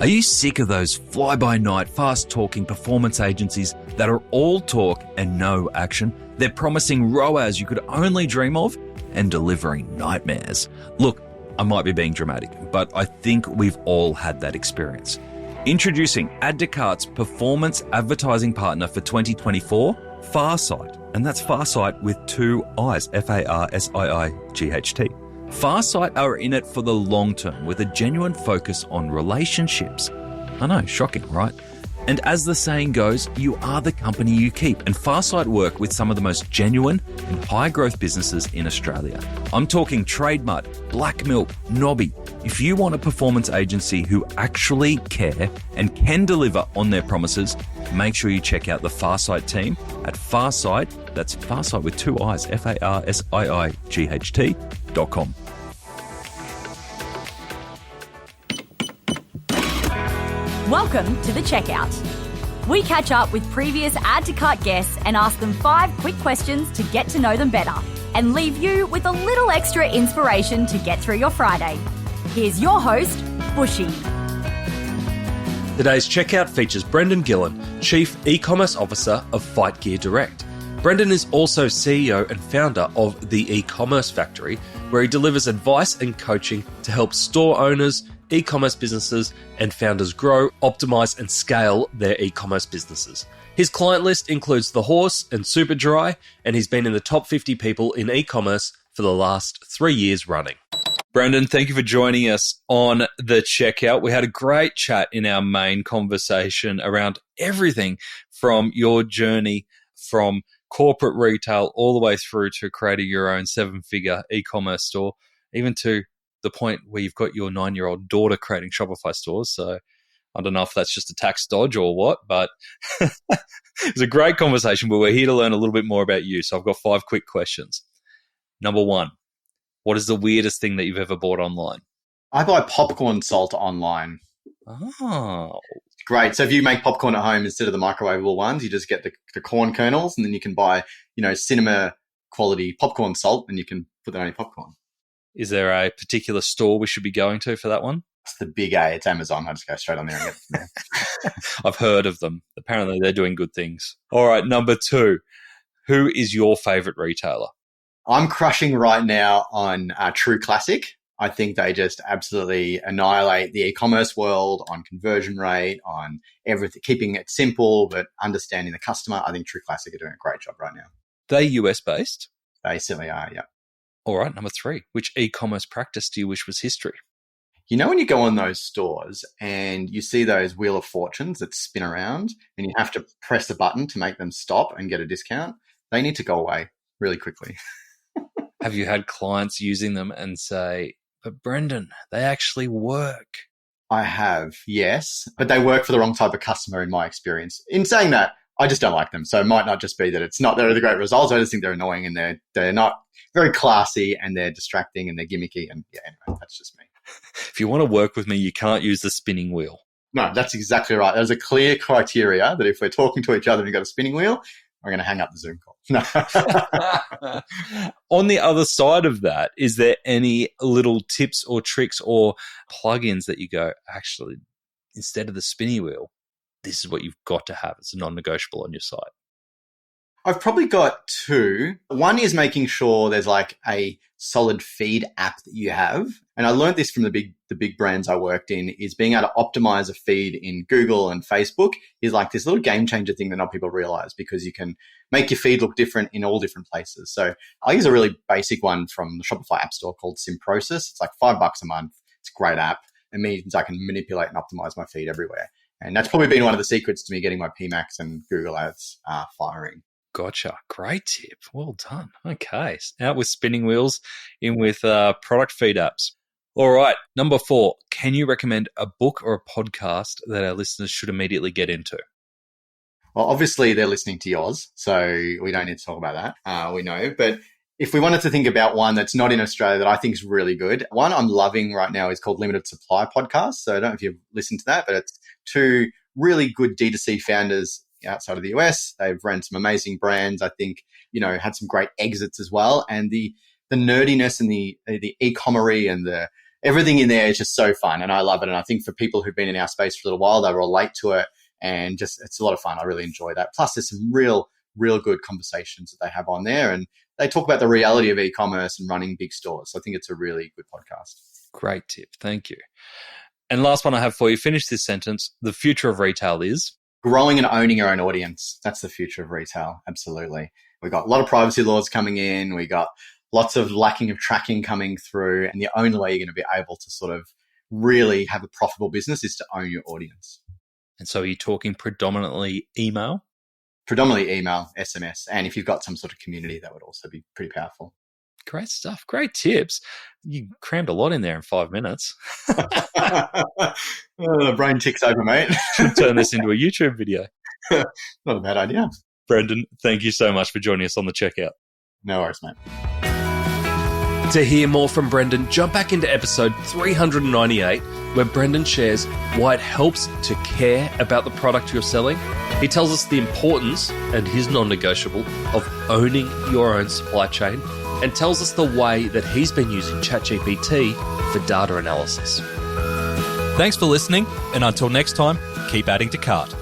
Are you sick of those fly-by-night, fast-talking performance agencies that are all talk and no action? They're promising ROAS you could only dream of and delivering nightmares. Look, I might be being dramatic, but I think we've all had that experience. Introducing Add to Cart's performance advertising partner for 2024, Farsight. And that's Farsight with two I's, Farsiight. Farsight are in it for the long term with a genuine focus on relationships. I know, shocking, right? And as the saying goes, you are the company you keep. And Farsight work with some of the most genuine and high growth businesses in Australia. I'm talking Trademark, Black Milk, Nobby. If you want a performance agency who actually care and can deliver on their promises, make sure you check out the Farsight team at Farsight. That's Farsight with two I's, Farsiight.com. Welcome to The Checkout. We catch up with previous Add to Cart guests and ask them 5 quick questions to get to know them better and leave you with a little extra inspiration to get through your Friday. Here's your host, Bushy. Today's Checkout features Brendan Gillen, Chief Ecommerce Officer of Fight Gear Direct. Brendan is also CEO and founder of the Ecommerce Factory, where he delivers advice and coaching to help store owners, e-commerce businesses and founders grow, optimize and scale their e-commerce businesses. His client list includes the Horse and Superdry, and he's been in the top 50 people in e-commerce for the last 3 years running. Brendan, thank you for joining us on The Checkout. We had a great chat in our main conversation around everything from your journey from corporate retail all the way through to creating your own 7-figure e-commerce store, even to the point where you've got your 9-year-old daughter creating Shopify stores. So I don't know if that's just a tax dodge or what, but it's a great conversation, but we're here to learn a little bit more about you. So I've got 5 quick questions. Number 1, what is the weirdest thing that you've ever bought online? I buy popcorn salt online. Oh. Great. So if you make popcorn at home instead of the microwavable ones, you just get the corn kernels and then you can buy, cinema quality popcorn salt and you can put that on your popcorn. Is there a particular store we should be going to for that one? It's the big A. It's Amazon. I just go straight on there and get it from there. I've heard of them. Apparently they're doing good things. All right, number 2. Who is your favorite retailer? I'm crushing right now on True Classic. I think they just absolutely annihilate the e-commerce world on conversion rate, on everything, keeping it simple, but understanding the customer. I think True Classic are doing a great job right now. They US based? They certainly are, yeah. All right, number 3. Which e-commerce practice do you wish was history? When you go on those stores and you see those Wheel of Fortunes that spin around and you have to press a button to make them stop and get a discount, they need to go away really quickly. Have you had clients using them and say, but Brendan, they actually work? I have, yes, but they work for the wrong type of customer in my experience. In saying that, I just don't like them. So it might not just be that it's not they're the great results. I just think they're annoying and they're not very classy and they're distracting and they're gimmicky. And yeah, anyway, that's just me. If you want to work with me, you can't use the spinning wheel. No, that's exactly right. There's a clear criteria that if we're talking to each other and you've got a spinning wheel, we're going to hang up the Zoom call. No. On the other side of that, is there any little tips or tricks or plugins that you go, actually, instead of the spinning wheel, this is what you've got to have. It's a non-negotiable on your site. I've probably got 2. One is making sure there's like a solid feed app that you have. And I learned this from the big brands I worked in, is being able to optimize a feed in Google and Facebook is like this little game changer thing that not people realize, because you can make your feed look different in all different places. So I use a really basic one from the Shopify App Store called Simprocess. It's like $5 a month. It's a great app. It means I can manipulate and optimize my feed everywhere. And that's probably been one of the secrets to me getting my PMAX and Google ads firing. Gotcha. Great tip. Well done. Okay. Out with spinning wheels, in with product feed apps. All right. Number 4, can you recommend a book or a podcast that our listeners should immediately get into? Well, obviously they're listening to yours, so we don't need to talk about that. We know. But if we wanted to think about one that's not in Australia that I think is really good, one I'm loving right now is called Limited Supply Podcast. So I don't know if you've listened to that, but it's 2 really good D2C founders outside of the US. They've run some amazing brands. I think, had some great exits as well. And the nerdiness and the e-commerce and the everything in there is just so fun and I love it. And I think for people who've been in our space for a little while, they relate to it and just, it's a lot of fun. I really enjoy that. Plus there's some real good conversations that they have on there and they talk about the reality of e-commerce and running big stores. So I think it's a really good podcast. Great tip. Thank you. And last one I have for you, finish this sentence. The future of retail is? Growing and owning your own audience. That's the future of retail. Absolutely. We've got a lot of privacy laws coming in. We got lots of lacking of tracking coming through. And the only way you're going to be able to sort of really have a profitable business is to own your audience. And so are you talking predominantly email? Predominantly email, SMS. And if you've got some sort of community, that would also be pretty powerful. Great stuff. Great tips. You crammed a lot in there in 5 minutes. Brain ticks over, mate. Should turn this into a YouTube video. Not a bad idea. Brendan, thank you so much for joining us on the checkout. No worries, mate. To hear more from Brendan, jump back into episode 398, where Brendan shares why it helps to care about the product you're selling. He tells us the importance, and his non-negotiable, of owning your own supply chain, and tells us the way that he's been using ChatGPT for data analysis. Thanks for listening, and until next time, keep adding to cart.